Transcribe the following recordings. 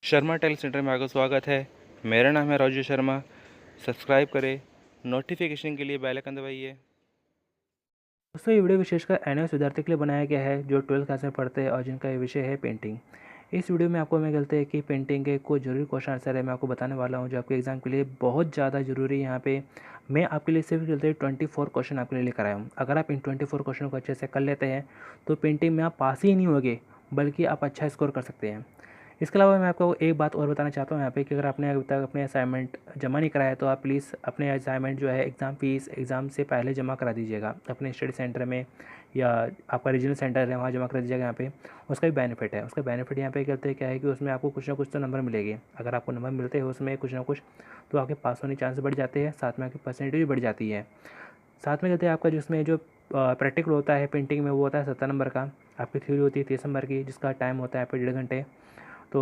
Sharma tell centre में आपका स्वागत है। मेरा नाम है राजू शर्मा। सब्सक्राइब करें, नोटिफिकेशन के लिए बेल आइकन दबाइए। दोस्तों, ये वीडियो विशेषकर एनएस विद्यार्थी के लिए बनाया गया है जो 12th क्लास में पढ़ते हैं और जिनका ये विषय है पेंटिंग। इस वीडियो में आपको मैं कहते हैं कि पेंटिंग के कुछ जरूरी क्वेश्चन आंसर है मैं आपको बताने वाला हूँ जो आपके एग्जाम के लिए बहुत ज़्यादा जरूरी है। यहाँ पे मैं आपके लिए सिर्फ चलते 24 क्वेश्चन आपके लिए लेकर आया हूँ। अगर आप इन 24 क्वेश्चन को अच्छे से कर लेते हैं तो पेंटिंग में आप पास ही नहीं होगे बल्कि आप अच्छा स्कोर कर सकते हैं। इसके अलावा मैं आपको एक बात और बताना चाहता हूँ यहाँ पे कि अगर आपने अभी तक अपने असाइनमेंट जमा नहीं कराया तो आप प्लीज़ अपने असाइनमेंट जो है एग्ज़ाम फीस एग्ज़ाम से पहले जमा करा दीजिएगा अपने स्टडी सेंटर में या आपका रीजनल सेंटर है वहाँ जमा करा दीजिएगा। यहाँ पे उसका भी बेनिफिट है। उसका बेनिफिट यहाँ पे कहते हैं क्या है कि उसमें आपको कुछ ना कुछ तो नंबर मिलेंगे। अगर आपको नंबर मिलते हैं उसमें कुछ ना कुछ तो आपके पास होने के चांस बढ़ जाते हैं, साथ में आपकी परसेंटेज भी बढ़ जाती है। साथ में कहते हैं आपका जिसमें जो प्रैक्टिकल होता है पेंटिंग में वो होता है 70 नंबर का। आपकी थ्योरी होती है 30 नंबर की जिसका टाइम होता है यहाँ पे 1.5 घंटे। तो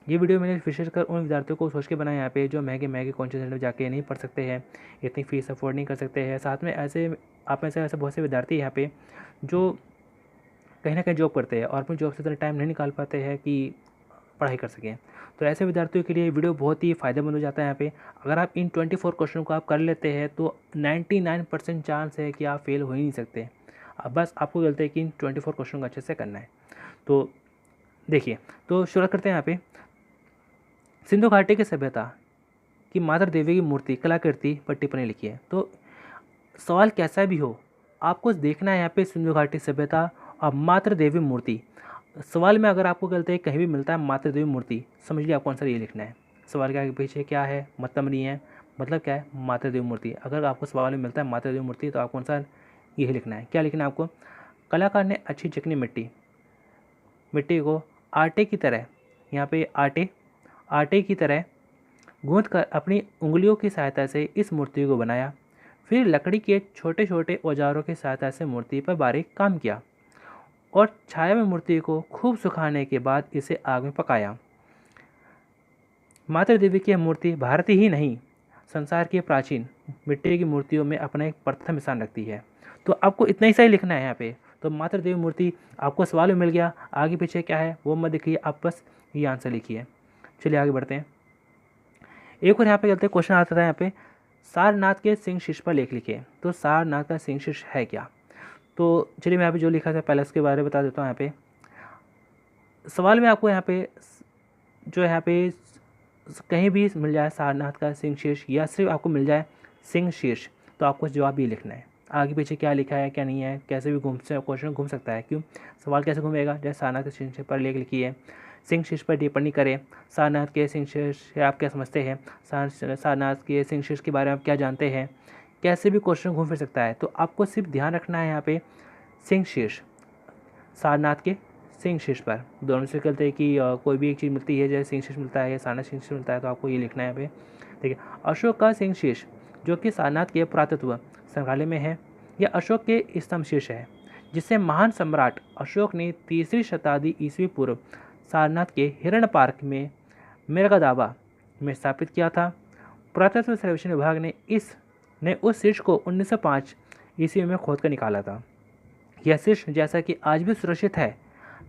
ये वीडियो मैंने विशेषकर उन विद्यार्थियों को सोच के बनाया यहाँ पे जो महंगे महंगे कोचिंग सेंटर जाके नहीं पढ़ सकते हैं, इतनी फीस अफोर्ड नहीं कर सकते हैं। साथ में ऐसे आप में से ऐसे बहुत से विद्यार्थी यहाँ पे जो कहीं ना कहीं जॉब करते हैं और अपनी जॉब से इतना टाइम नहीं निकाल पाते हैं कि पढ़ाई कर सकें। तो ऐसे विद्यार्थियों के लिए वीडियो बहुत ही फ़ायदेमंद हो जाता है। यहाँ पे अगर आप इन 24 क्वेश्चन को आप कर लेते हैं तो 99% चांस है कि आप फेल हो ही नहीं सकते। अब बस आपको गलती है कि इन 24 क्वेश्चन को अच्छे से करना है। तो देखिए, तो शुरुआत करते हैं यहाँ पे। सिंधु घाटी की सभ्यता की मातृ देवी की मूर्ति कलाकृति पर टिप्पणी लिखी है। तो सवाल कैसा भी हो आपको देखना है यहाँ पे सिंधु घाटी सभ्यता और मातृ देवी मूर्ति। सवाल में अगर आपको गलती है कहीं भी मिलता है मातृ देवी मूर्ति, समझ लीजिए आपको आंसर ये लिखना है। सवाल के आगे पीछे क्या है मतलब नहीं है, मतलब क्या है मातृ देवी मूर्ति। अगर आपको सवाल में मिलता है मातृ देवी मूर्ति तो आपको आंसर यही लिखना है। क्या लिखना है आपको? कलाकार ने अच्छी चिकनी मिट्टी मिट्टी को आटे की तरह, यहाँ पे आटे की तरह गूंथ कर अपनी उंगलियों की सहायता से इस मूर्ति को बनाया। फिर लकड़ी के छोटे छोटे औजारों की सहायता से मूर्ति पर बारीक काम किया और छाया में मूर्ति को खूब सुखाने के बाद इसे आग में पकाया। माता देवी की यह मूर्ति भारतीय ही नहीं संसार की प्राचीन मिट्टी की मूर्तियों में अपना एक प्रथम स्थान रखती है। तो आपको इतना ही सही लिखना है यहाँ पे। तो माता देवी मूर्ति आपको सवाल में मिल गया, आगे पीछे क्या है वो मत देखिए, आप बस ये आंसर लिखिए। चलिए आगे बढ़ते हैं। एक और यहाँ पे कहते हैं क्वेश्चन आता था यहाँ पे, सारनाथ के सिंह शीर्ष पर लेख लिखे। तो सारनाथ का सिंह शीर्ष है क्या? तो चलिए मैं यहाँ पे जो लिखा था पहले उसके बारे में बता देता हूँ। यहाँ पे सवाल में आपको यहाँ पे जो यहाँ पे कहीं भी मिल जाए सारनाथ का सिंह शीर्ष या सिर्फ आपको मिल जाए सिंह शीर्ष तो आपको जवाब ये लिखना है। आगे पीछे क्या लिखा है क्या नहीं है कैसे भी क्वेश्चन घूम सकता है। क्यों? सवाल कैसे घूमेगा? जैसे सारनाथ के सिंह शीर्ष पर लेख लिखी है, सिंह शीर्ष पर टिप्पणी करें, सारनाथ के सिंह शीर्ष से आप क्या समझते हैं, सारनाथ के सिंह शीर्ष के बारे में आप क्या जानते हैं, कैसे भी क्वेश्चन घूम फिर सकता है। तो आपको सिर्फ ध्यान रखना है यहाँ पे सिंह शीर्ष, सारनाथ के सिंह शीर्ष पर। दोनों से कहते हैं कि कोई भी एक चीज़ मिलती है जैसे सिंह शीर्ष मिलता है या सारनाथ सिंह शीर्ष मिलता है तो आपको ये लिखना है यहाँ पे। ठीक है, अशोक का सिंह शीर्ष जो कि सारनाथ के पुरातत्व संग्रहालय में है, यह अशोक के स्तंभ शीर्ष है जिसे महान सम्राट अशोक ने 3री शताब्दी ईस्वी पूर्व सारनाथ के हिरण पार्क में मिर्गादाबा में स्थापित किया था। पुरातत्व सर्वेक्षण विभाग ने उस शीर्ष को 1905 ईस्वी में खोद कर निकाला था। यह शीर्ष जैसा कि आज भी सुरक्षित है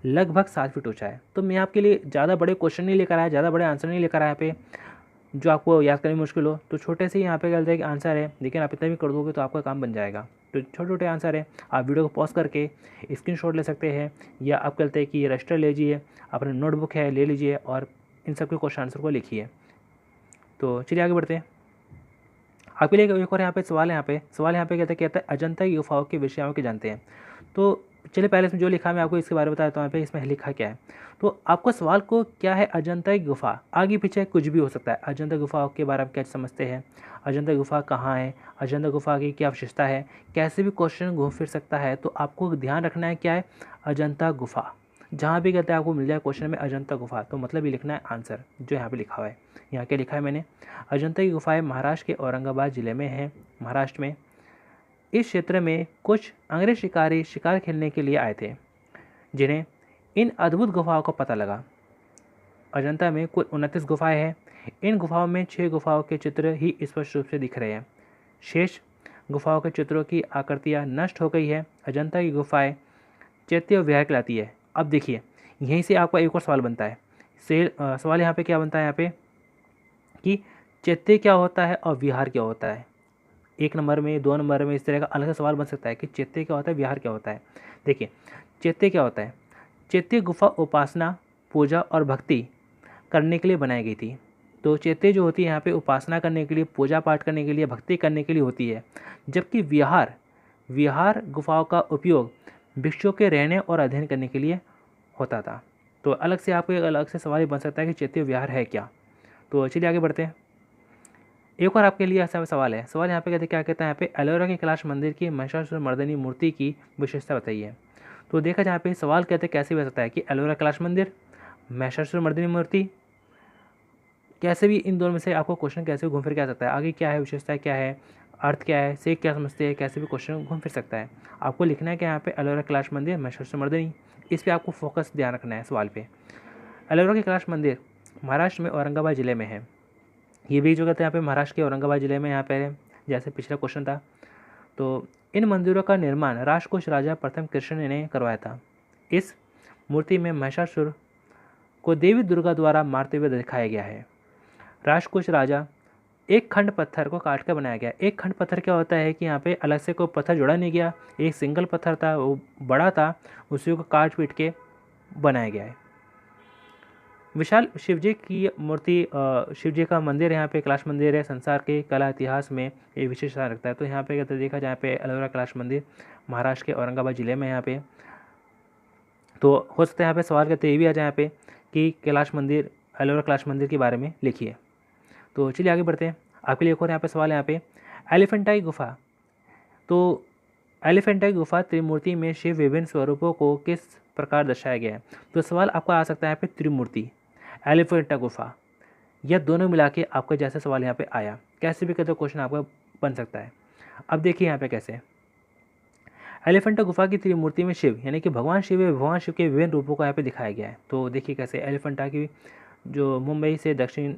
लगभग 7 फीट ऊंचा है। तो मैं आपके लिए ज़्यादा बड़े क्वेश्चन नहीं लेकर आया, ज़्यादा बड़े आंसर नहीं लेकर आया यहाँ पे जो आपको याद करने में मुश्किल हो। तो छोटे से ही यहाँ पे कहते हैं कि आंसर है, लेकिन आप इतना भी कर दोगे तो आपका काम बन जाएगा। तो छोटे छोटे आंसर है, आप वीडियो को पॉज करके स्क्रीनशॉट ले सकते हैं या आप कहते हैं कि रजिस्टर ले लीजिए, अपना नोटबुक है ले लीजिए और इन सब के क्वेश्चन आंसर को लिखिए। तो चलिए आगे बढ़ते हैं। आपके लिए एक और यहाँ पे सवाल है। यहाँ पे कहता है अजंता की गुफाओं के विषय में क्या जानते हैं। तो चलिए पहले इसमें जो लिखा मैं आपको इसके बारे में बता देता हूँ। यहाँ पे इसमें लिखा क्या है। तो आपको सवाल को क्या है अजंता की गुफा, आगे पीछे कुछ भी हो सकता है। अजंता गुफाओं के बारे में क्या समझते हैं, अजंता गुफा कहाँ है, अजंता गुफा की क्या विशेषता है, कैसे भी क्वेश्चन घूम फिर सकता है। तो आपको ध्यान रखना है क्या है अजंता गुफा। जहाँ भी कहते हैं आपको मिल जाए क्वेश्चन में अजंता गुफा तो मतलब ये लिखना है आंसर जो यहाँ पे लिखा हुआ है। यहाँ क्या लिखा है मैंने, अजंता की गुफाएं महाराष्ट्र के औरंगाबाद जिले में है, महाराष्ट्र में। इस क्षेत्र में कुछ अंग्रेज शिकारी शिकार खेलने के लिए आए थे जिन्हें इन अद्भुत गुफाओं का पता लगा। अजंता में कुल 29 गुफाएं हैं। इन गुफाओं में 6 गुफाओं के चित्र ही स्पष्ट रूप से दिख रहे हैं, शेष गुफाओं के चित्रों की आकृतियाँ नष्ट हो गई है। अजंता की गुफाएं चैत्य विहार कहलाती है। अब देखिए यहीं से आपका एक और सवाल बनता है, सवाल यहाँ पे क्या बनता है यहाँ पे कि चैत्य क्या होता है और विहार क्या होता है। 1 नंबर में, 2 नंबर में इस तरह का अलग से सवाल बन सकता है कि चैत्य क्या होता है, विहार क्या होता है। देखिए, चैत्य क्या होता है। चैत्य गुफा उपासना, पूजा और भक्ति करने के लिए बनाई गई थी। तो चैत्य जो होती है यहाँ पे उपासना करने के लिए, पूजा पाठ करने के लिए, भक्ति करने के लिए होती है। जबकि विहार विहार गुफाओं का उपयोग भिक्षुओं के रहने और अध्ययन करने के लिए होता था। तो अलग से आपको एक अलग से सवाल बन सकता है कि चैत्य विहार है क्या। तो चलिए आगे बढ़ते हैं। एक और आपके लिए ऐसा सवाल है। सवाल यहाँ पे कहते क्या कहता है, यहाँ पे एलोरा के कैलाश मंदिर की महिषासुर मर्दिनी मूर्ति की विशेषता बताइए। तो देखा जहाँ पे सवाल कहते कैसे भी हो सकता है कि एलोरा कैलाश मंदिर, महिषासुर मर्दिनी मूर्ति, कैसे भी इन दोनों में से आपको क्वेश्चन कैसे घूम फिर के आ सकता है। आगे क्या है, विशेषता क्या है, अर्थ क्या है, से क्या समझते हैं, कैसे भी क्वेश्चन घूम फिर सकता है। आपको लिखना है कि यहाँ पे एलोरा कैलाश मंदिर, महिषासुर मर्दिनी, इस पर आपको फोकस ध्यान रखना है सवाल पे। एलोरा के कैलाश मंदिर महाराष्ट्र में औरंगाबाद जिले में है। ये भी जो कहते हैं यहाँ पे महाराष्ट्र के औरंगाबाद जिले में यहाँ पे है, जैसे पिछला क्वेश्चन था। तो इन मंदिरों का निर्माण राष्ट्रकूट राजा प्रथम कृष्ण ने करवाया था। इस मूर्ति में महिषासुर को देवी दुर्गा द्वारा मारते हुए दिखाया गया है। राष्ट्रकूट राजा एक खंड पत्थर को काट कर बनाया गया। एक खंड पत्थर क्या होता है कि यहाँ पे अलग से कोई पत्थर जोड़ा नहीं गया, एक सिंगल पत्थर था, वो बड़ा था, उसी को काट पीट के बनाया गया है। विशाल शिवजी की मूर्ति, शिवजी का मंदिर यहाँ पे कैलाश मंदिर है, संसार के कला इतिहास में ये विशेष स्थान रखता है। तो यहाँ पे कहते देखा जहाँ पे एलोरा कैलाश मंदिर महाराष्ट्र के औरंगाबाद जिले में यहाँ पे। तो हो सकता है यहाँ पे सवाल करते ये भी आ जाए यहाँ पे कि कैलाश मंदिर, एलोरा कैलाश मंदिर के बारे में लिखिए। तो चलिए आगे बढ़ते हैं। आपके लिए एक और यहाँ पे सवाल है यहाँ पे, एलिफेंटाई गुफा। तो एलिफेंटाई गुफा त्रिमूर्ति में शिव विभिन्न स्वरूपों को किस प्रकार दर्शाया गया है। तो सवाल आपका आ सकता है यहाँ पे त्रिमूर्ति, एलिफेंटा गुफा, यह दोनों मिला के आपका जैसा सवाल यहाँ पे आया, कैसे भी कहते क्वेश्चन आपका बन सकता है। अब देखिए यहाँ पे कैसे, एलिफेंटा गुफा की त्रिमूर्ति में शिव यानी कि भगवान शिव है, भगवान शिव के विभिन्न रूपों को यहाँ पे दिखाया गया है। तो देखिए कैसे, एलिफेंटा की जो मुंबई से दक्षिण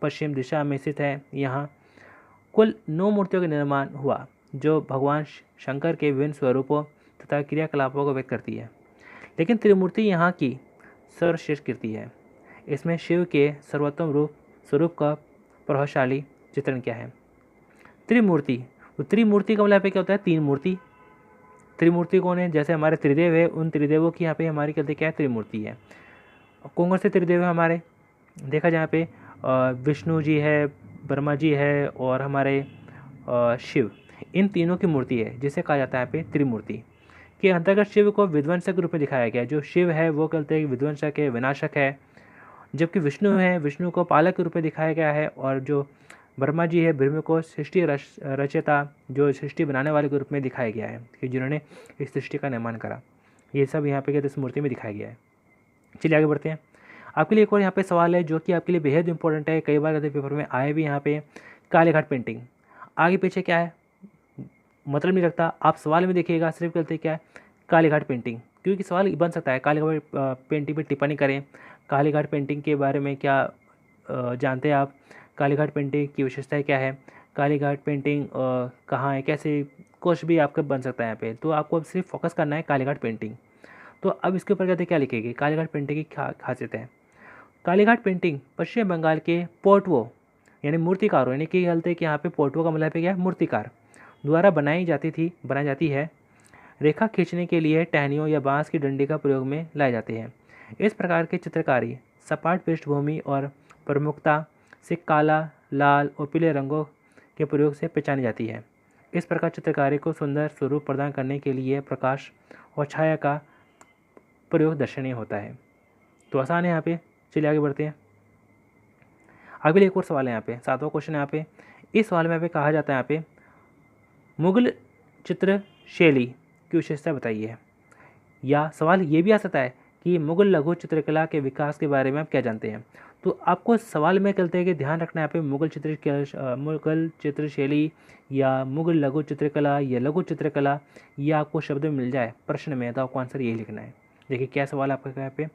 पश्चिम दिशा में स्थित है, यहाँ कुल 9 मूर्तियों का निर्माण हुआ जो भगवान शंकर के विभिन्न स्वरूपों तथा क्रियाकलापों को व्यक्त करती है। लेकिन त्रिमूर्ति यहाँ की सर्वश्रेष्ठ कीर्ति है। इसमें शिव के सर्वोत्तम स्वरूप का प्रभावशाली चित्रण क्या है। त्रिमूर्ति, तो त्रिमूर्ति का मतलब क्या होता है, 3 मूर्ति। त्रिमूर्ति कौन है, जैसे हमारे त्रिदेव है, उन त्रिदेवों की यहाँ पे हमारी कहते क्या है, त्रिमूर्ति है। कौन कौन से त्रिदेव है हमारे, देखा जहाँ पे विष्णु जी है, ब्रह्मा जी है और हमारे शिव, इन तीनों की मूर्ति है जिसे कहा जाता है यहाँ पे त्रिमूर्ति। के अंतर्गत शिव को विध्वंसक के रूप में दिखाया गया है। जो शिव है वो कहते हैं विध्वंसक है, विनाशक है, जबकि विष्णु है, विष्णु को पालक के रूप में दिखाया गया है, और जो ब्रह्मा जी है, ब्रह्म को सृष्टि रचयिता, जो सृष्टि बनाने वाले के रूप में दिखाया गया है कि जिन्होंने इस सृष्टि का निर्माण करा। ये सब यहाँ पे कहते इस मूर्ति में दिखाया गया है। चलिए आगे बढ़ते हैं। आपके लिए एक और यहाँ पे सवाल है जो कि आपके लिए बेहद इंपॉर्टेंट है, कई बार कहते पेपर में आए भी यहाँ पे, कालीघाट पेंटिंग। आगे पीछे क्या है मतलब नहीं रखता, आप सवाल में देखिएगा सिर्फ कहते क्या है, कालीघाट पेंटिंग, क्योंकि सवाल बन सकता है कालीघाट पेंटिंग पे टिप्पणी करें, कालीघाट पेंटिंग के बारे में क्या जानते हैं आप, कालीघाट पेंटिंग की विशेषताएं क्या है, कालीघाट पेंटिंग कहाँ है, कैसे, कुछ भी आपका बन सकता है यहाँ पे। तो आपको अब सिर्फ फोकस करना है कालीघाट पेंटिंग। तो अब इसके ऊपर कहते क्या लिखेगी, कालीघाट पेंटिंग की खासियत है। कालीघाट पेंटिंग पश्चिम बंगाल के पोर्टवो यानी मूर्तिकारों, यानी कि कहते हैं कि यहाँ पे पोर्टवो का मतलब है क्या, मूर्तिकार द्वारा बनाई जाती है। रेखा खींचने के लिए टहनियों या बांस की डंडी का प्रयोग में लाए जाते हैं। इस प्रकार की चित्रकारी सपाट पृष्ठभूमि और प्रमुखता से काला, लाल और पीले रंगों के प्रयोग से पहचानी जाती है। इस प्रकार चित्रकारी को सुंदर स्वरूप प्रदान करने के लिए प्रकाश और छाया का प्रयोग दर्शनीय होता है। तो आसान है यहाँ पे। चलिए आगे बढ़ते हैं। अगले एक और सवाल है यहाँ पे, 7वां क्वेश्चन है यहाँ पे। इस सवाल में यहाँ पे कहा जाता है यहाँ पे, मुगल चित्र शैली की विशेषता बताइए। या सवाल ये भी आ सकता है कि मुगल लघु चित्रकला के विकास के बारे में आप क्या जानते हैं। तो आपको सवाल में कहते हैं कि ध्यान रखना है यहाँ पे, मुगल चित्र शैली या मुगल लघु चित्रकला या लघु चित्रकला, ये आपको शब्द मिल जाए प्रश्न में तो आपको आंसर यही लिखना है। देखिए क्या सवाल आपका यहाँ पे,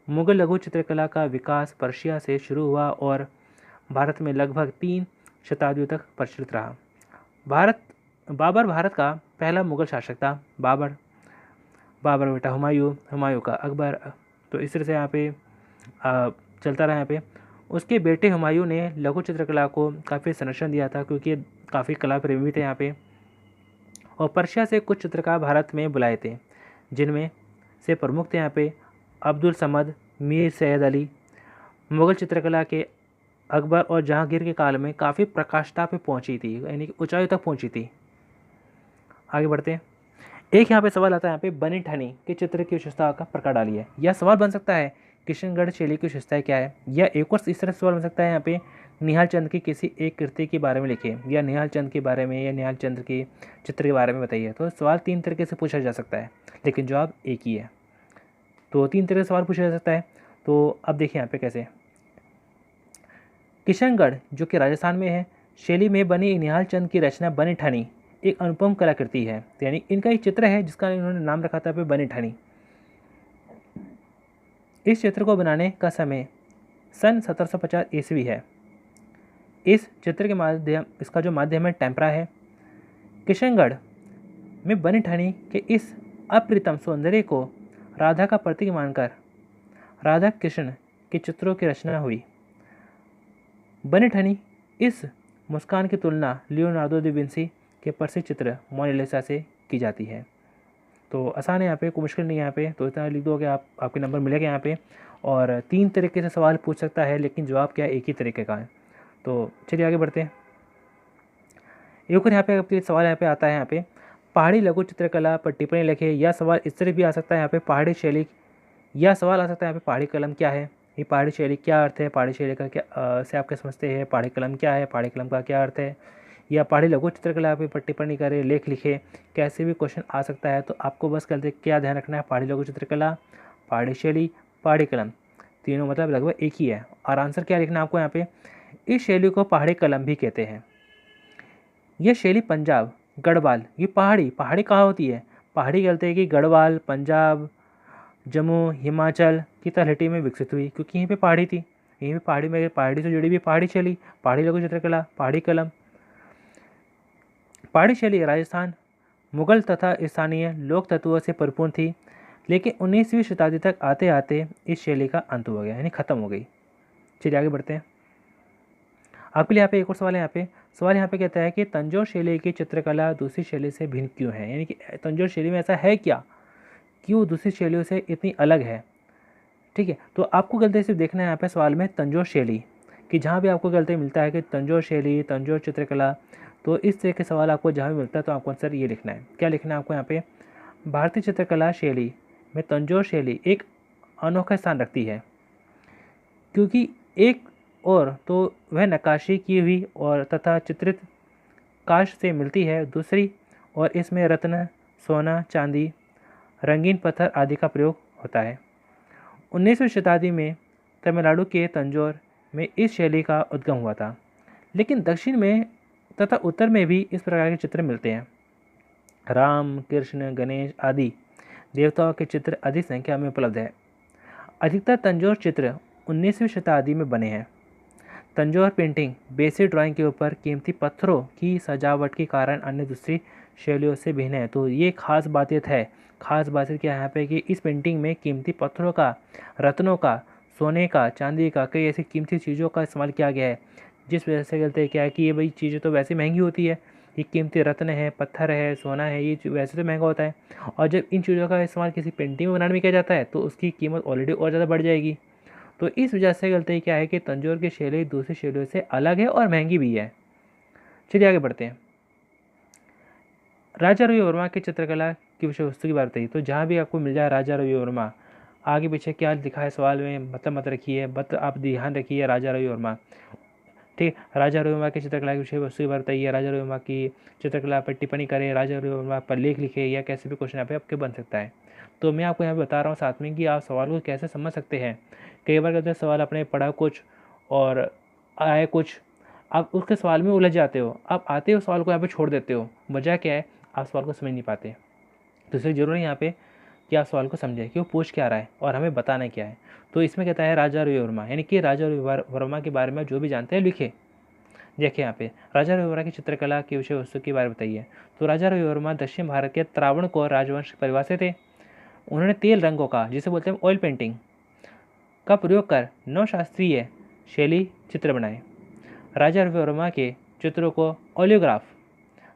मुगल लघु चित्रकला का विकास पर्शिया से शुरू हुआ और भारत में लगभग 3 शताब्दियों तक प्रचलित रहा। बाबर भारत का पहला मुगल शासक था। बाबर बेटा हुमायूं का अकबर। तो इस तरह से यहाँ पे चलता रहा यहाँ पे। उसके बेटे हुमायूं ने लघु चित्रकला को काफ़ी संरक्षण दिया था, क्योंकि काफ़ी कला प्रेमी थे यहाँ पे। और पर्शिया से कुछ चित्रकार भारत में बुलाए थे, जिनमें से प्रमुख थे यहाँ पे अब्दुल समद, मीर सैयद अली। मुग़ल चित्रकला के अकबर और जहांगीर के काल में काफ़ी प्रकाष्ठता पे पहुंची थी, यानी कि ऊंचाई तक पहुंची थी। आगे बढ़ते हैं। एक यहाँ पे सवाल आता है, यहाँ पे बनी ठनी के चित्र की विशेषता का प्रकार डालिए। यह सवाल बन सकता है किशनगढ़ शैली की विशेषताएं क्या है, या एक और इस तरह से सवाल बन सकता है यहाँ पे निहाल चंद की किसी एक कृति के बारे में लिखिए, या निहाल चंद के बारे में, या निहाल चंद के चित्र के बारे में बताइए। तो सवाल 3 तरीके से पूछा जा सकता है, लेकिन जवाब एक ही है। तो 3 तरह से सवाल पूछा जा सकता है। तो अब देखिए यहाँ पे कैसे। किशनगढ़ जो कि राजस्थान में है, शैली में बनी निहाल चंद की रचना बनी ठानी एक अनुपम कलाकृति है। तो यानी इनका एक चित्र है जिसका इन्होंने नाम रखा था पे बनी ठानी। इस चित्र को बनाने का समय सन 1750 ईस्वी है। इस चित्र के माध्यम, इसका जो माध्यम है टेम्परा है। किशनगढ़ में बनी ठानी के इस अप्रितम सौंदर्य को राधा का प्रतीक मानकर राधा कृष्ण के चित्रों की रचना हुई। बनी ठानी इस मुस्कान की तुलना लियोनार्डो दा विंसी के प्रसिद्ध चित्र मोनालिसा से की जाती है। तो आसान है यहाँ पे, कोई मुश्किल नहीं है यहाँ पे। तो इतना लिख दोगे आप, आपके नंबर मिलेगा यहाँ पे। और 3 तरीके से सवाल पूछ सकता है, लेकिन जवाब क्या है, एक ही तरीके का है। तो चलिए आगे बढ़ते हैं। एक और यहाँ पे आपके सवाल यहाँ पे आता है, यहाँ पे पहाड़ी लघु चित्रकला पर टिप्पणी लिखे। यह सवाल इस तरह भी आ सकता है यहाँ पे पहाड़ी शैली, यह सवाल आ सकता है यहाँ पे पहाड़ी कलम क्या है, ये पहाड़ी शैली क्या अर्थ है, पहाड़ी शैली का क्या से आप क्या समझते हैं, पहाड़ी कलम क्या है, पहाड़ी कलम का क्या अर्थ है, या पहाड़ी लघु चित्रकला पे टिप्पणी करें, लेख लिखे। कैसे भी क्वेश्चन आ सकता है। तो आपको बस कहते क्या ध्यान रखना है, पहाड़ी लघु चित्रकला, पहाड़ी शैली, पहाड़ी कलम, तीनों मतलब लगभग एक ही है। और आंसर क्या लिखना है आपको यहाँ पे, इस शैली को पहाड़ी कलम भी कहते हैं। यह शैली पंजाब, गढ़वाल, ये पहाड़ी पहाड़ी कहाँ होती है, पहाड़ी कहते हैं कि गढ़वाल, पंजाब, जम्मू, हिमाचल की तलहटी में विकसित हुई, क्योंकि यहीं पे पहाड़ी थी। यहीं पे पहाड़ी में, पहाड़ी से जुड़ी हुई पहाड़ी शैली, पहाड़ी लघु चित्रकला, पहाड़ी कलम। पहाड़ी शैली राजस्थान, मुगल तथा स्थानीय लोक तत्वों से परिपूर्ण थी, लेकिन 19वीं शताब्दी तक आते आते इस शैली का अंत हो गया, यानी खत्म हो गई। चलिए आगे बढ़ते हैं। आपके लिए यहाँ पे एक और सवाल है। सवाल यहाँ पे कहता है कि तंजौर शैली की चित्रकला दूसरी शैली से भिन्न क्यों है, यानी कि तंजौर शैली में ऐसा है क्या कि वो दूसरी शैलियों से इतनी अलग है। ठीक है, तो आपको गलती से देखना है यहाँ पे सवाल में तंजौर शैली, कि जहाँ भी आपको गलती मिलता है कि तंजौर शैली, तंजौर चित्रकला, तो इस तरह के सवाल आपको जहाँ भी मिलता है तो आपको आंसर ये लिखना है। क्या लिखना है आपको यहाँ पे, भारतीय चित्रकला शैली में तंजौर शैली एक अनोखा स्थान रखती है, क्योंकि एक और तो वह नक्काशी की हुई और तथा चित्रित काष्ठ से मिलती है, दूसरी और इसमें रत्न, सोना, चांदी, रंगीन पत्थर आदि का प्रयोग होता है। 19वीं शताब्दी में तमिलनाडु के तंजौर में इस शैली का उद्गम हुआ था, लेकिन दक्षिण में तथा उत्तर में भी इस प्रकार के चित्र मिलते हैं। राम, कृष्ण, गणेश आदि देवताओं के चित्र अधिक संख्या में उपलब्ध है। अधिकतर तंजौर चित्र 19वीं शताब्दी में बने हैं। तंजौर पेंटिंग बेसिक ड्राइंग के ऊपर कीमती पत्थरों की सजावट के कारण अन्य दूसरी शैलियों से भिन्न है। तो ये खास बात है। खास बात क्या है यहाँ पे कि इस पेंटिंग में कीमती पत्थरों का, रत्नों का, सोने का, चांदी का, कई ऐसी कीमती चीज़ों का इस्तेमाल किया गया है, जिस वजह से कहते हैं क्या है कि ये भाई चीज़ें तो वैसे महंगी होती है, ये कीमती रत्न है, पत्थर है, सोना है, ये वैसे तो महंगा होता है, और जब इन चीज़ों का इस्तेमाल किसी पेंटिंग में बनाने में किया जाता है तो उसकी कीमत ऑलरेडी और ज़्यादा बढ़ जाएगी। तो इस वजह से गलती क्या है कि तंजौर की शैली दूसरी शैलियों से अलग है और महंगी भी है। चलिए आगे बढ़ते हैं। राजा रवि वर्मा की चित्रकला की विषय वस्तु की बात बताइए। तो जहाँ भी आपको मिल जाए राजा रवि वर्मा, आगे पीछे क्या लिखा है सवाल में मतलब मत रखिए, बट आप ध्यान रखिए राजा रवि वर्मा। ठीक है, राजा रवि वर्मा की चित्रकला की विषय वस्तु की बात बताइए, राजा रवि वर्मा की चित्रकला पर टिप्पणी करें, राजा रवि वर्मा पर लेख लिखे, या कैसे भी क्वेश्चन यहाँ पे आपके बन सकता है। तो मैं आपको यहाँ पे बता रहा हूँ साथ में कि आप सवाल को कैसे समझ सकते हैं। कई बार कहते हैं सवाल आपने पढ़ा कुछ और आए कुछ, आप उसके सवाल में उलझ जाते हो, आप आते हो सवाल को यहाँ पे छोड़ देते हो। वजह क्या है, आप सवाल को समझ नहीं पाते। तो इसलिए जरूरी है यहाँ पे कि आप सवाल को समझें कि वो पूछ क्या रहा है और हमें बताना क्या है। तो इसमें कहता है राजा रवि वर्मा, यानी कि राजा रवि वर्मा के बारे में जो भी जानते हैं लिखे। देखिए यहाँ पे राजा रवि वर्मा की चित्रकला के विषय वस्तु के बारे में बताइए। तो राजा रवि वर्मा दक्षिण भारत के त्रावणकोर राजवंश परिवार से थे। उन्होंने तेल रंगों का, जिसे बोलते हैं ऑयल पेंटिंग, का प्रयोग कर नवशास्त्रीय शैली चित्र बनाए। राजा रविवर्मा के चित्रों को ओलियोग्राफ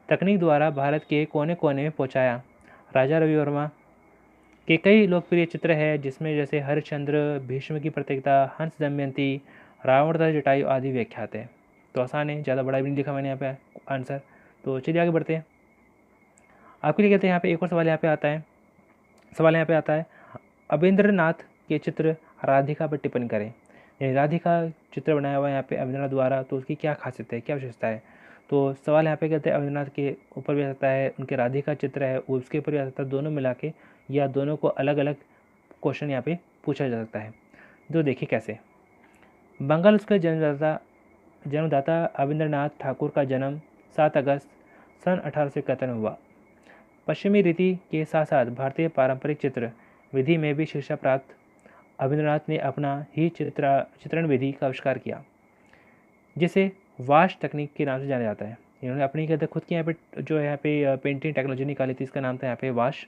तकनीक द्वारा भारत के कोने कोने में पहुंचाया। राजा रविवर्मा के कई लोकप्रिय चित्र हैं जिसमें जैसे हरिश्चंद्र, भीष्म की प्रतिज्ञा, हंस दमयंती, रावण तथा जटायु आदि विख्यात है। तो आसान है, ज़्यादा बड़ा भी नहीं लिखा मैंने यहाँ पे आंसर। तो चलिए आगे बढ़ते हैं। आपके लिए कहते हैं यहाँ पे एक और सवाल यहाँ पे आता है अवेंद्रनाथ के चित्र राधिका पर टिप्पणी करें। यानी राधिका चित्र बनाया हुआ है यहाँ पे अवेंद्रनाथ द्वारा, तो उसकी क्या खासियत है, क्या विशेषता है। तो सवाल यहाँ पे कहते हैं अवेंद्रनाथ के ऊपर भी आ सकता है, उनके राधिका चित्र है उसके ऊपर भी आ सकता है, दोनों मिला के या दोनों को अलग अलग क्वेश्चन यहाँ पे पूछा जा सकता है। तो देखिए कैसे। बंगाल उसके जन्मदाता अवेंद्रनाथ ठाकुर का जन्म 7 अगस्त सन 1871 में हुआ। पश्चिमी रीति के साथ साथ भारतीय पारंपरिक चित्र विधि में भी शिक्षा प्राप्त अवेंद्रनाथ ने अपना ही चित्रण विधि का आविष्कार किया, जिसे वाश तकनीक के नाम से जाना जाता है। इन्होंने अपनी कहते खुद की यहाँ पे जो है यहाँ पे पेंटिंग टेक्नोलॉजी निकाली थी, इसका नाम था यहाँ पे वाश।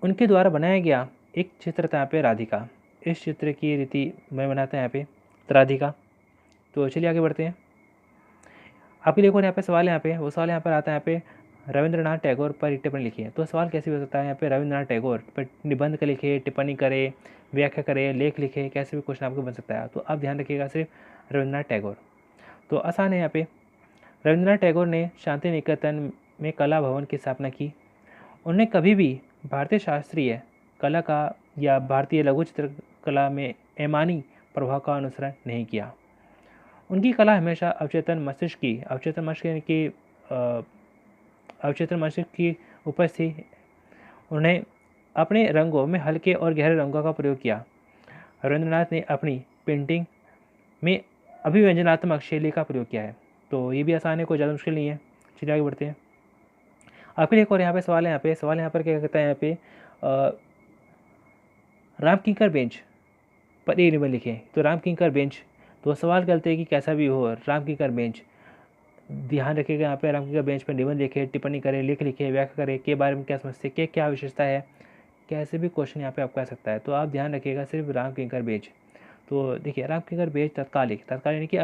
उनके द्वारा बनाया गया एक चित्र था यहाँ पे राधिका। इस चित्र की रीति में बनाते हैं यहाँ पे राधिका। तो चलिए आगे बढ़ते हैं। आपके लिए यहाँ पे सवाल है, यहाँ पे वो सवाल यहाँ पर आता है यहाँ पे रविंद्रनाथ टैगोर पर एक टिप्पणी लिखी है। तो सवाल कैसे हो सकता है, यहाँ पे रविंद्रनाथ टैगोर पर निबंध का लिखे, टिप्पणी करे, व्याख्या करे, लेख लिखे, कैसे भी क्वेश्चन आपको बन सकता है। तो आप ध्यान रखिएगा सिर्फ रविंद्रनाथ टैगोर। तो आसान है यहाँ पे। रविंद्रनाथ टैगोर ने शांति निकेतन में कला भवन की स्थापना की। उन्होंने कभी भी भारतीय शास्त्रीय कला का या भारतीय लघु चित्रकला में एमानी प्रभाव का अनुसरण नहीं किया। उनकी कला हमेशा अवचेतन मस्तिष्क की उपज थी। उन्हें अपने रंगों में हल्के और गहरे रंगों का प्रयोग किया। रविंद्रनाथ ने अपनी पेंटिंग में अभिव्यंजनात्मक शैली का प्रयोग किया है। तो ये भी आसान है, कोई ज़्यादा मुश्किल नहीं है। चलिए आगे बढ़ते हैं। आपके लिए एक और यहाँ पे सवाल है, यहाँ पर क्या कहता है, यहाँ पे राम किंकर बेंच पर एक निबंध लिखें। तो राम किंकर बेंच, तो सवाल करते हैं कि कैसा भी हो राम किंकर बेंच। ध्यान रखिएगा यहाँ पे राम किंकर बेंच पर निबंध लिखे, टिप्पणी करें, लेख लिखे, व्याख्या करें, के बारे में क्या समझते हैं, क्या विशेषता है, कैसे भी क्वेश्चन यहाँ पे आपको आ सकता है। तो आप ध्यान रखिएगा सिर्फ राम किंकर बेंच। तो देखिए राम किंकर बेंच तत्काल यानी कि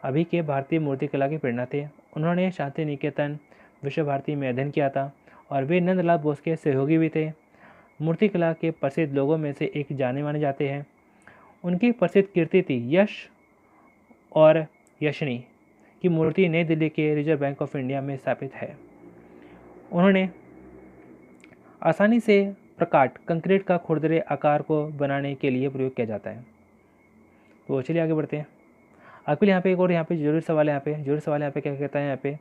अभी के भारतीय मूर्तिकला के प्रेरणा थे। उन्होंने शांति निकेतन विश्व भारती में अध्ययन किया था और वे नंदलाल बोस के सहयोगी भी थे। मूर्तिकला के प्रसिद्ध लोगों में से एक जाने माने जाते हैं। उनकी प्रसिद्ध कीर्ति थी यश और यशनी की मूर्ति नई दिल्ली के रिजर्व बैंक ऑफ इंडिया में स्थापित है। उन्होंने आसानी से प्रकाट कंक्रीट का खुरदरे आकार को बनाने के लिए प्रयोग किया जाता है। तो चलिए आगे बढ़ते हैं। आपके लिए यहाँ पे एक और जरूरी सवाल है। यहाँ पे क्या कहता है, यहाँ पे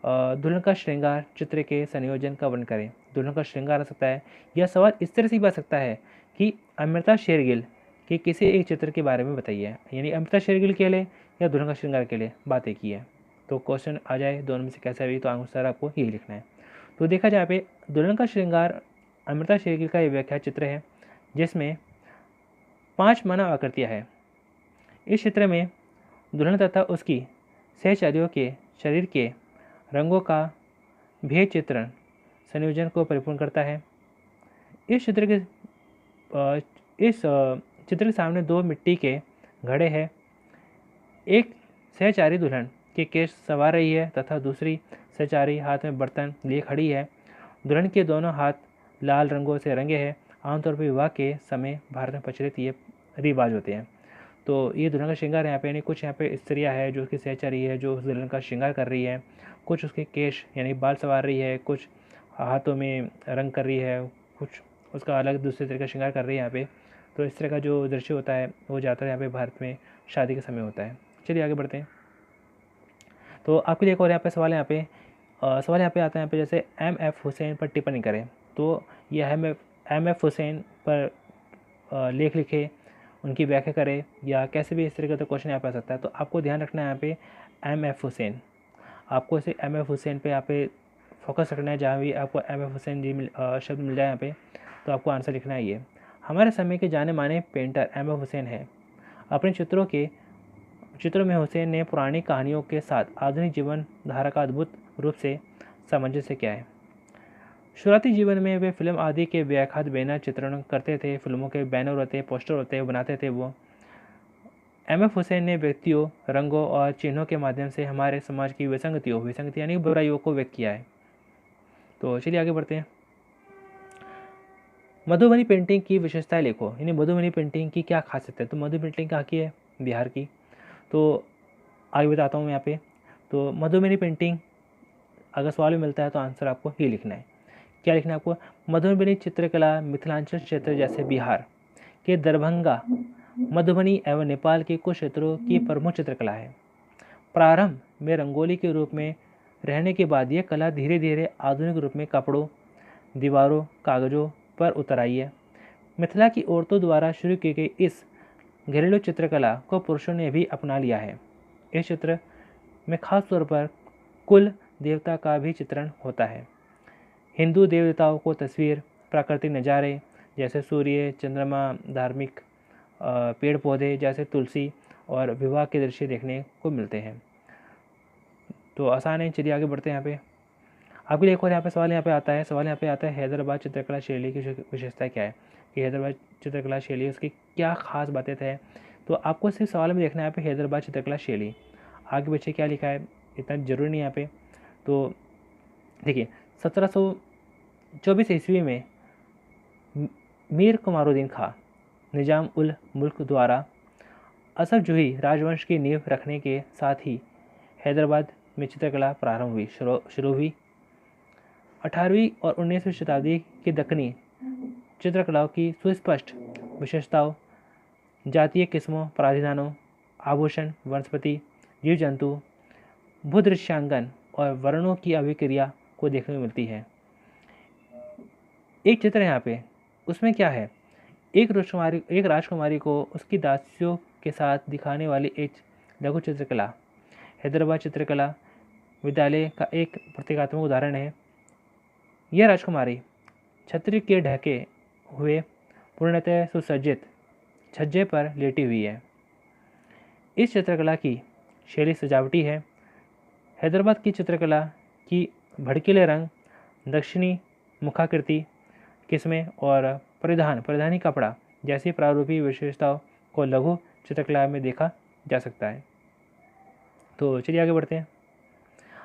दुल्हन का श्रृंगार चित्र के संयोजन का वर्णन करें। दुल्हन का श्रृंगार आ सकता है, यह सवाल इस तरह से भी आ सकता है कि अमृता शेरगिल के किसी एक चित्र के बारे में बताइए। यानी अमृता शेरगिल के लिए या दुल्हन का श्रृंगार के लिए बात एक ही है। तो क्वेश्चन आ जाए दोनों में से कैसा भी, तो आंसर आपको यही लिखना है। तो देखा जाए पे दुल्हन का श्रृंगार अमृता शेरगिल का एक व्याख्या चित्र है जिसमें 5 मानव आकृतियाँ हैं। इस चित्र में दुल्हन तथा उसकी सहचारियों के शरीर के रंगों का भेद चित्रण संयोजन को परिपूर्ण करता है। इस चित्र के सामने 2 मिट्टी के घड़े हैं। एक सहचारी दुल्हन के केश संवार रही है तथा दूसरी सहचारी हाथ में बर्तन लिए खड़ी है। दुल्हन के दोनों हाथ लाल रंगों से रंगे हैं। आमतौर पर विवाह के समय भारत में प्रचलित ये रिवाज होते हैं। तो ये दुल्हन का श्रृंगार है यहाँ पे, यानी कुछ यहाँ पे स्त्रियाँ है जो उसकी सहचारी है जो उस दुल्हन का श्रृंगार कर रही है, कुछ उसके केश यानी बाल संवार रही है, कुछ हाथों में रंग कर रही है, कुछ उसका अलग दूसरे तरह का श्रृंगार कर रही है यहाँ पे। तो इस तरह का जो दृश्य होता है वो ज़्यादातर यहाँ पे भारत में शादी के समय होता है। चलिए आगे बढ़ते हैं। तो आपके लिए एक और यहाँ पे सवाल आता है यहाँ पे जैसे M.F. हुसैन पर टिप्पणी करें। तो यह M.F. हुसैन पर लेख लिखे, उनकी व्याख्या करें या कैसे भी इस तरह का क्वेश्चन यहाँ पे आ सकता है। तो आपको ध्यान रखना है यहाँ पे M.F. हुसैन, आपको इसे M.F. हुसैन पे यहाँ पे फोकस रखना है। जहाँ भी आपको M.F. हुसैन जी शब्द मिल जाए यहाँ पे तो आपको आंसर लिखना है ये। हमारे समय के जाने माने पेंटर M.F. हुसैन है। अपने चित्रों में हुसैन ने पुरानी कहानियों के साथ आधुनिक जीवन धारा का अद्भुत रूप से सामंजस्य किया है। शुरुआती जीवन में वे फिल्म आदि के व्याख्यात बैनर चित्रण करते थे। फिल्मों के बैनर होते, पोस्टर होते, वो बनाते थे वो। एम.एफ. हुसैन ने व्यक्तियों, रंगों और चिन्हों के माध्यम से हमारे समाज की विसंगति यानी बुराइयों को व्यक्त किया है। तो चलिए आगे बढ़ते हैं। मधुबनी पेंटिंग की विशेषताएं लिखो, यानी मधुबनी पेंटिंग की क्या खासियत है। तो मधुबनी पेंटिंग कहाँ की है? बिहार की। तो आगे बताता हूँ मैं यहाँ पे। तो मधुबनी पेंटिंग अगर सवाल में मिलता है तो आंसर आपको ये लिखना है। क्या लिखना है आपको? मधुबनी चित्रकला मिथिलांचल क्षेत्र जैसे बिहार के दरभंगा, मधुबनी एवं नेपाल के कुछ क्षेत्रों की प्रमुख चित्रकला है। प्रारंभ में रंगोली के रूप में रहने के बाद यह कला धीरे धीरे आधुनिक रूप में कपड़ों, दीवारों, कागजों पर उतर आई है। मिथिला की औरतों द्वारा शुरू की गई इस घरेलू चित्रकला को पुरुषों ने भी अपना लिया है। इस चित्र में खास तौर पर कुल देवता का भी चित्रण होता है। हिंदू देवताओं को तस्वीर, प्राकृतिक नज़ारे जैसे सूर्य, चंद्रमा, धार्मिक पेड़ पौधे जैसे तुलसी और विवाह के दृश्य देखने को मिलते हैं। तो आसान है, चलिए आगे बढ़ते हैं। यहाँ पे आपके लिए एक और यहाँ पे सवाल यहाँ पे आता है हैदराबाद चित्रकला शैली की विशेषता क्या है, कि हैदराबाद चित्रकला शैली उसकी क्या खास बातें थे। तो आपको सिर्फ सवाल में देखना है यहाँ पे हैदराबाद चित्रकला शैली, आगे पीछे क्या लिखा है इतना ज़रूरी नहीं यहाँ पे। तो देखिए 1724 ईस्वी में मीर कुमारुद्दीन खां निजाम उल मुल्क द्वारा असफ जूही राजवंश की नींव रखने के साथ ही हैदराबाद में चित्रकला प्रारंभ हुई, शुरू हुई। 18वीं और 19वीं शताब्दी की दक्कनी चित्रकलाओं की सुस्पष्ट विशेषताओं, जातीय किस्मों, प्राधिधानों, आभूषण, वनस्पति, जीव जंतु, भूदृश्यांकन और वर्णों की अभिक्रिया को देखने को मिलती है। एक चित्र यहाँ पे, उसमें क्या है, एक राजकुमारी को उसकी दासियों के साथ दिखाने वाली एक लघु चित्रकला हैदराबाद चित्रकला विद्यालय का एक प्रतीकात्मक उदाहरण है। यह राजकुमारी छतरी के ढके हुए पूर्णतः सुसज्जित छज्जे पर लेटी हुई है। इस चित्रकला की शैली सजावटी है। हैदराबाद की चित्रकला की भड़कीले रंग, दक्षिणी मुखाकृति, किस्में और परिधानी कपड़ा जैसी प्रारूपी विशेषताओं को लघु चित्रकला में देखा जा सकता है। तो चलिए आगे बढ़ते हैं।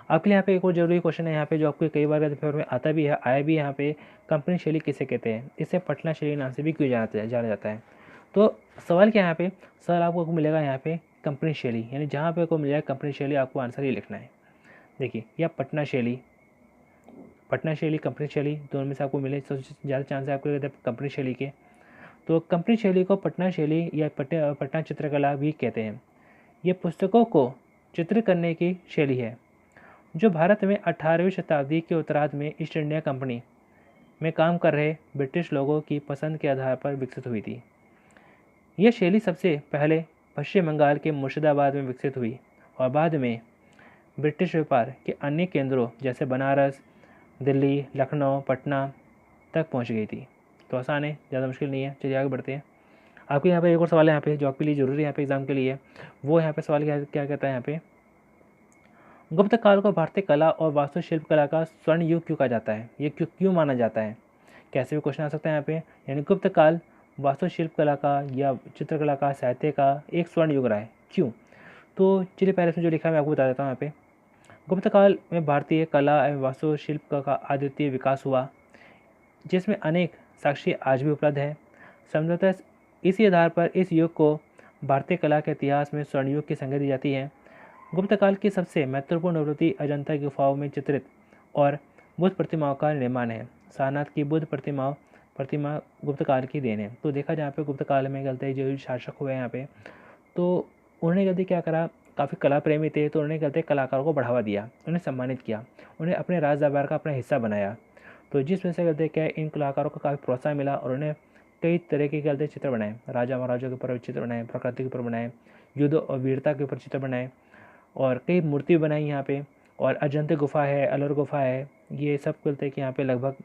आपके लिए यहाँ पे एक और जरूरी क्वेश्चन है यहाँ पे, जो आपको कई बार पेपर में आता भी है, आया भी है यहाँ पे। कंपनी शैली किसे कहते हैं? इसे पटना शैली नाम से भी क्यों जाना जाता है? तो सवाल क्या है यहाँ पे, सर आपको मिलेगा यहाँ पे कंपनी शैली, यानी जहाँ पे आपको मिलेगा कंपनी शैली, आपको आंसर ही लिखना है। देखिए या पटना शैली, कंपनी शैली, दोनों में से आपको मिले, सबसे ज़्यादा चांस है आपको कंपनी शैली के। तो कंपनी शैली को पटना शैली या पटना चित्रकला भी कहते हैं। ये पुस्तकों को चित्रित करने की शैली है जो भारत में 18वीं शताब्दी के उत्तरार्ध में ईस्ट इंडिया कंपनी में काम कर रहे ब्रिटिश लोगों की पसंद के आधार पर विकसित हुई थी। यह शैली सबसे पहले पश्चिम बंगाल के मुर्शिदाबाद में विकसित हुई और बाद में ब्रिटिश व्यापार के अन्य केंद्रों जैसे बनारस, दिल्ली, लखनऊ, पटना तक पहुंच गई थी। तो आसान है, ज़्यादा मुश्किल नहीं है। चलिए आगे बढ़ते हैं। आपके यहाँ पे एक और सवाल है यहाँ पे जो आपके लिए ज़रूरी है यहाँ पे एग्जाम के लिए। वो यहाँ पे सवाल क्या कहता है यहाँ पे, गुप्त काल को भारतीय कला और वास्तुशिल्प कला का स्वर्ण युग क्यों कहा जाता है? ये क्यों माना जाता है? कैसे भी क्वेश्चन आ सकता है यहाँ पे। यानी गुप्त काल वास्तुशिल्प कला का या चित्रकला का, साहित्य का एक स्वर्ण युग रहा है, क्यों? तो चलिए पहले इसमें जो लिखा है मैं आपको बता देता हूँ यहाँ पे। गुप्त काल में भारतीय कला एवं वास्तुशिल्प का अद्वितीय विकास हुआ, जिसमें अनेक साक्ष्य आज भी उपलब्ध है। संभवतः इसी आधार पर इस युग को भारतीय कला के इतिहास में स्वर्ण युग की संज्ञा दी जाती है। गुप्त काल की सबसे महत्वपूर्ण प्रवृत्ति अजंता गुफाओं में चित्रित और बुद्ध प्रतिमाओं का निर्माण है। सारनाथ की बुद्ध प्रतिमा गुप्त काल की देन है। तो देखा जाए यहाँ पे गुप्त काल में गलती जो शासक हुए यहाँ पे, तो उन्होंने गलती क्या करा, काफ़ी कला प्रेमी थे, तो उन्होंने गलती कलाकारों को बढ़ावा दिया, उन्हें सम्मानित किया, उन्हें अपने राज दरबार का अपना हिस्सा बनाया। तो जिस वजह से गलती क्या, इन कलाकारों को काफ़ी प्रोत्साहन मिला और उन्हें कई तरह के गलती चित्र बनाए, राजा महाराजा के ऊपर चित्र बनाए, प्रकृति के ऊपर बनाए, युद्ध और वीरता के ऊपर चित्र बनाए और कई मूर्ति बनाई यहाँ पे। और अजंता गुफा है, अलवर गुफा है, ये सब बोलते हैं कि यहाँ पे लगभग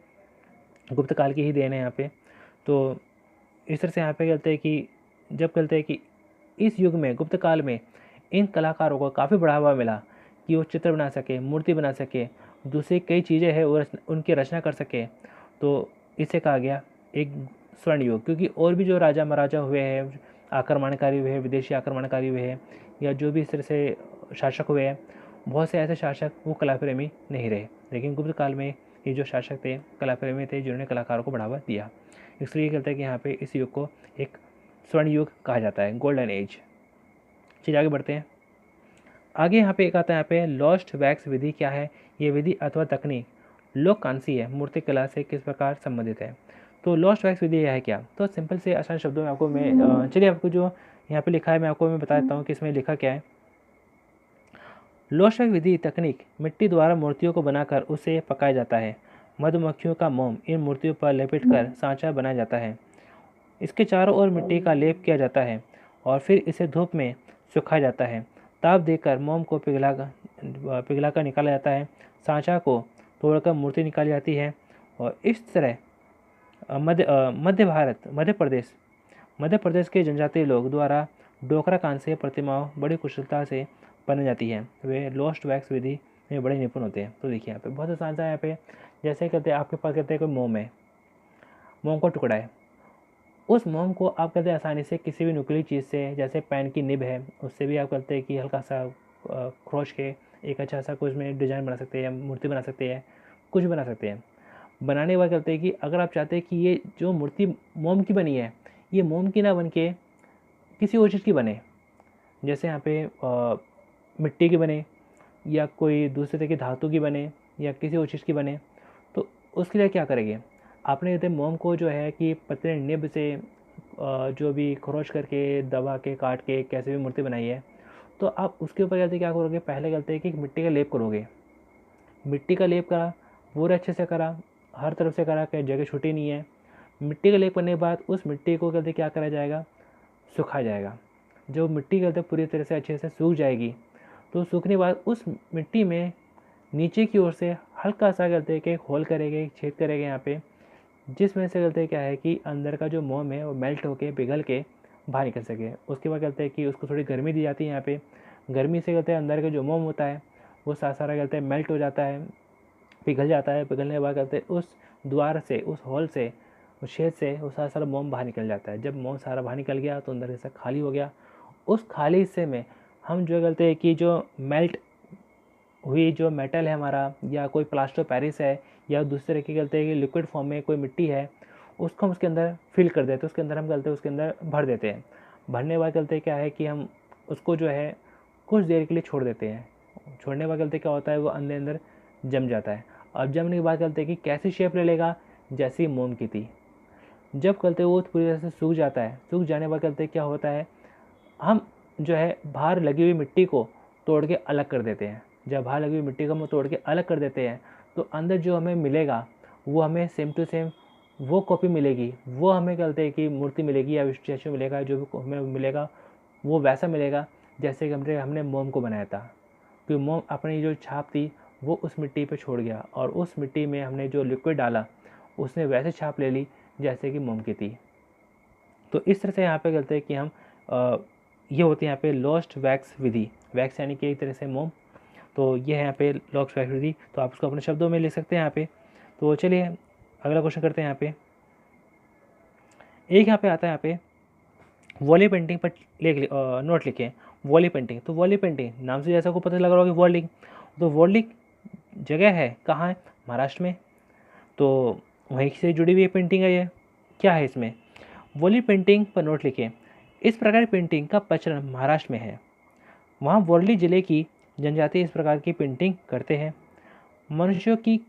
गुप्त काल की ही देन है यहाँ पे। तो इस तरह से यहाँ पे कहते हैं कि जब कहते हैं कि इस युग में गुप्त काल में इन कलाकारों को काफ़ी बढ़ावा मिला कि वो चित्र बना सके, मूर्ति बना सके दूसरी कई चीज़ें हैं और उनकी रचना कर सके, तो इसे कहा गया एक स्वर्ण युग। क्योंकि और भी जो राजा महाराजा हुए हैं, आक्रमणकारी हुए हैं, विदेशी आक्रमणकारी हुए हैं, या जो भी इस तरह से शासक हुए हैं, बहुत से ऐसे शासक वो कला प्रेमी नहीं रहे। लेकिन गुप्त काल में ये जो शासक थे कला प्रेमी थे, जिन्होंने कलाकारों को बढ़ावा दिया। इसलिए ये कहते हैं कि यहाँ पे इस युग को एक स्वर्ण युग कहा जाता है, गोल्डन एज। चलिए आगे बढ़ते हैं। आगे यहाँ पे एक आता है यहाँ पे लॉस्ट वैक्स विधि क्या है। ये विधि अथवा तकनीक लोक कांसी है, मूर्ति कला से किस प्रकार संबंधित है। तो लॉस्ट वैक्स विधि यह है क्या, तो सिंपल से आसान शब्दों में आपको मैं चलिए आपको जो यहाँ पे लिखा है मैं बता देता हूँ कि इसमें लिखा क्या है। लॉस्ट वैक्स विधि तकनीक मिट्टी द्वारा मूर्तियों को बनाकर उसे पकाया जाता है। मधुमक्खियों का मोम इन मूर्तियों पर लपेटकर सांचा बनाया जाता है। इसके चारों ओर मिट्टी का लेप किया जाता है और फिर इसे धूप में सुखाया जाता है। ताप देकर मोम को पिघलाकर निकाला जाता है। सांचा को तोड़कर मूर्ति निकाली जाती है। और इस तरह मध्य प्रदेश के जनजातीय लोग द्वारा डोकरा कांस्य प्रतिमाओं बड़ी कुशलता से बनाई जाती है। वे लॉस्ट वैक्स विधि में बड़े निपुण होते हैं। तो देखिए यहाँ पे बहुत आसान सा, यहाँ पे जैसे कहते हैं आपके पास कहते हैं कोई मोम है, मोम का टुकड़ा है, उस मोम को आप कहते हैं आसानी से किसी भी नुकीली चीज़ से, जैसे पेन की निब है, उससे भी आप कहते हैं कि हल्का सा खरोच के एक अच्छा सा कुछ में डिज़ाइन बना सकते हैं, मूर्ति बना सकते हैं, कुछ बना सकते हैं। बनाने के बाद कहते हैं कि अगर आप चाहते हैं कि ये जो मूर्ति मोम की बनी है, ये मोम की ना बन के किसी और चीज़ की बने, जैसे यहाँ पे मिट्टी की बने या कोई दूसरे तरह की धातु की बने या किसी और चीज़ की बने, तो उसके लिए क्या करेंगे, आपने कहते मोम को जो है कि पतले निब से जो भी खरोच करके दबा के काट के कैसे भी मूर्ति बनाई है, तो आप उसके ऊपर कहते क्या करोगे, पहले कहते हैं कि मिट्टी का लेप करोगे। मिट्टी का लेप करा, पूरे अच्छे से करा, हर तरफ से करा, कहीं जगह छूटी नहीं है। मिट्टी का लेप करने के बाद उस मिट्टी को कहते क्या करा जाएगा, सुखाया जाएगा। जब मिट्टी कहते पूरी तरह से अच्छे से सूख जाएगी, तो सूखने के बाद उस मिट्टी में नीचे की ओर से हल्का सा कहते हैं कि होल करेंगे, छेद करेंगे यहाँ पे, जिसमें से कहते हैं क्या है कि अंदर का जो मोम है वो मेल्ट होके पिघल के बाहर निकल सके। उसके बाद कहते हैं कि उसको थोड़ी गर्मी दी जाती है। यहाँ पे गर्मी से कहते हैं अंदर का जो मोम होता है वो सारा कहते हैं मेल्ट हो जाता है, पिघल जाता है। पिघलने के बाद कहते हैं उस द्वार से, उस होल से, उस छेद से वो सारा मोम बाहर निकल जाता है। जब मोम सारा बाहर निकल गया तो अंदर हिस्सा खाली हो गया। उस खाली हिस्से में हम जो कहते हैं कि जो मेल्ट हुई जो मेटल है हमारा, या कोई प्लास्टर पेरिस है, या दूसरे तरीके कहते हैं कि लिक्विड फॉर्म में कोई मिट्टी है, उसको हम उसके अंदर फिल कर देते हैं, उसके अंदर हम कहते हैं उसके अंदर भर देते हैं। भरने के बाद कहते हैं क्या है कि हम उसको जो है कुछ देर के लिए छोड़ देते हैं। छोड़ने के बाद कहते क्या होता है, वो अंदर अंदर जम जाता है। और जमने के बाद कहते हैं कि कैसी शेप ले लेगा, जैसी मोम की थी। जब कहते वो पूरी तरह से सूख जाता है, सूख जाने के बाद कहते क्या होता है, हम जो है बाहर लगी हुई मिट्टी को तोड़ के अलग कर देते हैं। जब बाहर लगी हुई मिट्टी को हम तोड़ के अलग कर देते हैं, तो अंदर जो हमें मिलेगा वो हमें सेम टू सेम वो कॉपी मिलेगी, वो हमें कहते हैं कि मूर्ति मिलेगी या स्टैचू मिलेगा, जो भी हमें मिलेगा वो वैसा मिलेगा जैसे कि हमने मोम को बनाया था। तो मोम अपनी जो छाप थी वो उस मिट्टी पे छोड़ गया, और उस मिट्टी में हमने जो लिक्विड डाला उसने वैसे छाप ले ली जैसे कि मोम की थी। तो इस तरह से यहाँ पे कहते हैं कि हम ये होती है यहाँ पे लॉस्ट वैक्स विधि। वैक्स यानी कि एक तरह से मोम, तो ये है यहाँ पे लॉस्ट वैक्स विधि। तो आप उसको अपने शब्दों में लिख सकते हैं यहाँ पे। तो चलिए अगला क्वेश्चन करते हैं। यहाँ पे एक यहाँ पे आता है, यहाँ पे वॉली पेंटिंग पर नोट लिखें। वॉली पेंटिंग, तो वॉली पेंटिंग नाम से जैसा को पता लग रहा होगा वॉलिंग, तो वॉलिंग जगह है कहाँ है, महाराष्ट्र में। तो वहीं से जुड़ी हुई पेंटिंग है ये। क्या है इसमें, वॉली पेंटिंग पर नोट लिखें। इस प्रकार की पेंटिंग का प्रचलन महाराष्ट्र में है। वहाँ वर्ली जिले की जनजाति इस प्रकार की पेंटिंग करते हैं। मनुष्यों की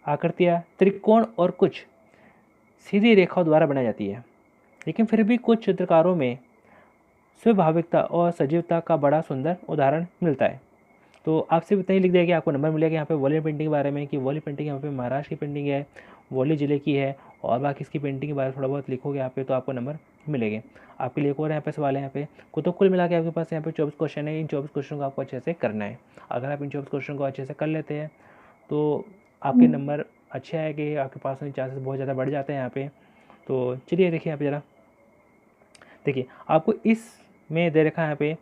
आकृतियाँ त्रिकोण और कुछ सीधी रेखाओं द्वारा बनाई जाती है, लेकिन फिर भी कुछ चित्रकारों में स्वाभाविकता और सजीवता का बड़ा सुंदर उदाहरण मिलता है। तो आपसे इतना ही लिख दिया कि आपको नंबर मिलेगा यहाँ पे वॉली पेंटिंग के बारे में, कि वॉली पेंटिंग यहाँ पे महाराष्ट्र की पेंटिंग है, वॉली जिले की है, और बाकी इसकी पेंटिंग के बारे में थोड़ा बहुत लिखोगे यहाँ पे तो आपको नंबर मिलेंगे। आपके लिए एक और यहाँ पे सवाल है यहाँ पे, तो कुल मिला के आपके पास यहाँ पे 24 क्वेश्चन है। इन 24 क्वेश्चन को आपको अच्छे से करना है। अगर आप इन 24 क्वेश्चन को अच्छे से कर लेते हैं तो आपके नंबर अच्छे आएंगे, आपके पास में चांसेस बहुत ज़्यादा बढ़ जाते हैं यहाँ पे। तो चलिए देखिए यहाँ पे ज़रा देखिए, आपको इसमें दे रखा है यहाँ पे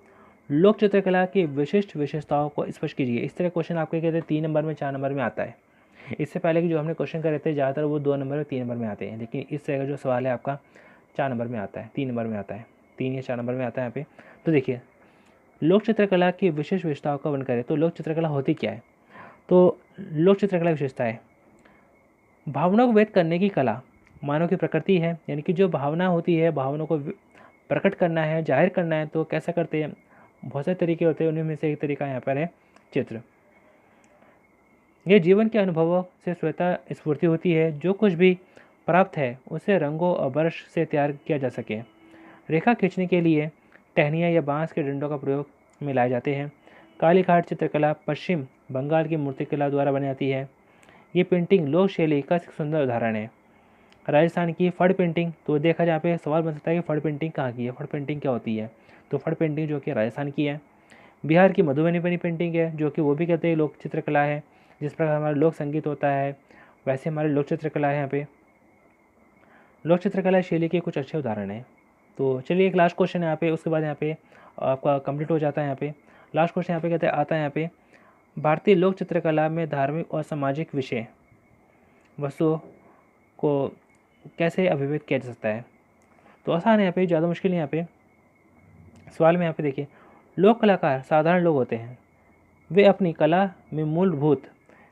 लोक चित्रकला की विशिष्ट विशेषताओं को स्पष्ट कीजिए। इस तरह क्वेश्चन आपके कहते हैं 3 नंबर में 4 नंबर में आता है। इससे पहले कि जो हमने क्वेश्चन करे थे ज़्यादातर वो 2 नंबर में 3 नंबर में आते हैं, लेकिन इस तरह का जो सवाल है आपका 4 नंबर में आता है, 3 नंबर में आता है, 3 या 4 नंबर में आता है यहाँ पे। तो देखिए, लोक चित्रकला की विशेष विशेषताओं का वर्णन करें तो लोक चित्रकला होती क्या है? तो लोक चित्रकला की विशेषता है भावनाओं को व्यक्त करने की कला, मानव की प्रकृति है, यानी कि जो भावना होती है, भावनाओं को प्रकट करना है, जाहिर करना है, तो कैसा करते हैं? बहुत सारे तरीके होते हैं, उन्हीं में से एक तरीका यहाँ पर है चित्र। ये जीवन के अनुभवों से स्वतः स्फूर्ति होती है, जो कुछ भी प्राप्त है उसे रंगों और ब्रश से तैयार किया जा सके। रेखा खींचने के लिए टहनियाँ या बांस के डंडों का प्रयोग में लाए जाते हैं। काली घाट चित्रकला पश्चिम बंगाल की मूर्तिकला द्वारा बनी जाती है। ये पेंटिंग लोक शैली का एक सुंदर उदाहरण है। राजस्थान की फड़ पेंटिंग, तो देखा जहाँ पे सवाल बन सकता है कि फड़ पेंटिंग कहाँ की है, फड़ पेंटिंग क्या होती है? तो फड़ पेंटिंग जो कि राजस्थान की है। बिहार की मधुबनी बनी पेंटिंग है, जो कि वो भी कहते हैं लोक चित्रकला है। जिस प्रकार हमारा लोक संगीत होता है वैसे हमारे लोक चित्रकला है। यहाँ पे लोक चित्रकला शैली के कुछ अच्छे उदाहरण हैं। तो चलिए एक लास्ट क्वेश्चन है यहाँ पे, उसके बाद यहाँ पे आपका कंप्लीट हो जाता है। यहाँ पे लास्ट क्वेश्चन यहाँ पे कहते हैं आता है यहाँ पे, भारतीय लोक चित्रकला में धार्मिक और सामाजिक विषय वस्तुओं को कैसे अभिव्यक्त किया जा सकता है? तो आसान है यहाँ पे, ज़्यादा मुश्किल नहीं। यहाँ पे सवाल में यहाँ पे देखिए, लोक कलाकार साधारण लोग होते हैं। वे अपनी कला में मूलभूत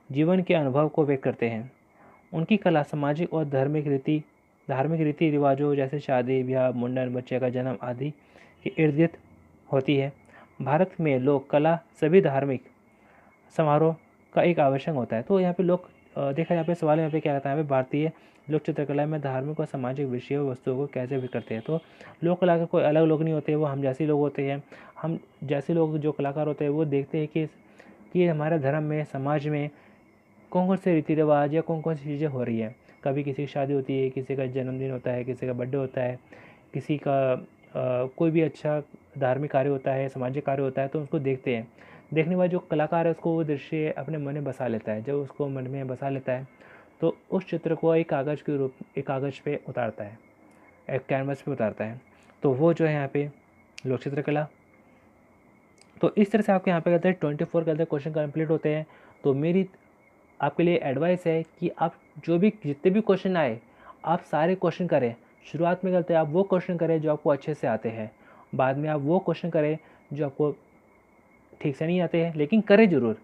जीवन के अनुभव को व्यक्त करते हैं। उनकी कला सामाजिक और धार्मिक रीति रिवाजों जैसे शादी ब्याह मुंडन बच्चे का जन्म आदि के इर्द गिर्द होती है। भारत में लोक कला सभी धार्मिक समारोह का एक आवश्यक होता है। तो यहाँ पे लोक देखा यहाँ पे सवाल यहाँ पे क्या कहता है, यहाँ पे भारतीय लोक चित्रकला में धार्मिक और सामाजिक विषयों वस्तुओं को कैसे भी करते हैं। तो लोक कला के कोई अलग लोग नहीं होते, वो हम जैसे लोग होते हैं। हम जैसे लोग जो कलाकार होते हैं वो देखते हैं कि हमारे धर्म में समाज में कौन कौन से रीति रिवाज या कौन कौन सी चीज़ें हो रही है। कभी किसी की शादी होती है, किसी का जन्मदिन होता है, किसी का बर्थडे होता है, किसी का कोई भी अच्छा धार्मिक कार्य होता है, सामाजिक कार्य होता है, तो उसको देखते हैं। देखने के बाद जो कलाकार है उसको वो दृश्य अपने मन में बसा लेता है। जब उसको मन में बसा लेता है तो उस चित्र को एक कागज़ पे उतारता है, एक कैनवस पे उतारता है। तो वो जो है यहाँ पे लोक चित्रकला। तो इस तरह से आपके यहाँ पे कहते हैं 24 कहते हैं क्वेश्चन कंप्लीट होते हैं। तो मेरी आपके लिए एडवाइस है कि आप जितने भी क्वेश्चन आए आप सारे क्वेश्चन करें। शुरुआत में कहते हैं आप वो क्वेश्चन करें जो आपको अच्छे से आते हैं, बाद में आप वो क्वेश्चन करें जो आपको ठीक से नहीं आते हैं, लेकिन करें ज़रूर।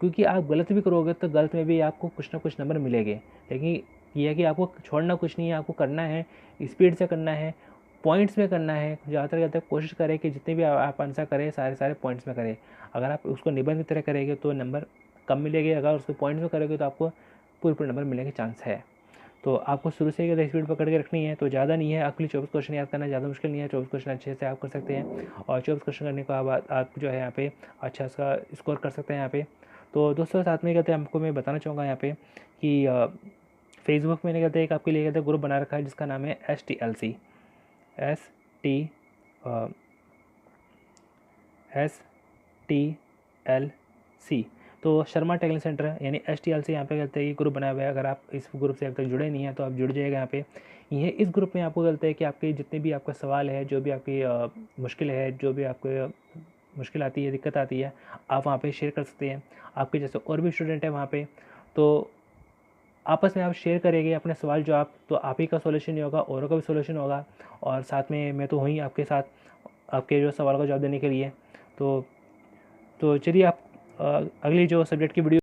क्योंकि आप गलत भी करोगे तो गलत में भी आपको कुछ ना कुछ नंबर मिलेंगे। लेकिन यह है कि आपको छोड़ना कुछ नहीं है, आपको करना है, स्पीड से करना है, पॉइंट्स में करना है। ज़्यादातर कहते हैं कोशिश करें कि जितने भी आप आंसर करें सारे पॉइंट्स में करें। अगर आप उसको निबंध की तरह करेंगे तो नंबर कम मिलेंगे, अगर उसको पॉइंट्स में करोगे तो आपको पूरे नंबर मिलने के चांस है। तो आपको शुरू से ही स्पीड पकड़ के रखनी है। तो ज़्यादा नहीं है, आपके लिए 24 क्वेश्चन याद करना ज़्यादा मुश्किल नहीं है। 24 क्वेश्चन अच्छे से आप कर सकते हैं और 24 क्वेश्चन करने के बाद आप जो है यहाँ पे अच्छा सा स्कोर कर सकते हैं यहाँ पे। तो दोस्तों साथ में कहते हैं आपको मैं बताना चाहूँगा यहाँ पे कि फेसबुक में कहते हैं एक आपके लिए कहते हैं ग्रुप बना रखा है जिसका नाम है STLC तो शर्मा टेक्निकल सेंटर यानी STLC यहाँ पे कहते हैं ये ग्रुप बनाया हुआ है। अगर आप इस ग्रुप से अब तक जुड़े नहीं हैं तो आप जुड़ जाइएगा यहाँ पे। ये इस ग्रुप में आपको कहते हैं कि आपके जितने भी आपका सवाल है, जो भी आपकी मुश्किल है, जो भी आपको मुश्किल आती है, दिक्कत आती है, आप वहाँ पे शेयर कर सकते हैं। आपके जैसे और भी स्टूडेंट हैं वहाँ पे, तो आपस में आप शेयर करेंगे अपने सवाल जवाब, तो आप ही का सॉल्यूशन नहीं होगा, औरों का भी सॉल्यूशन होगा। और साथ में मैं तो हूँ ही आपके साथ आपके जो सवाल का जवाब देने के लिए। तो चलिए आप अगली जो सब्जेक्ट की वीडियो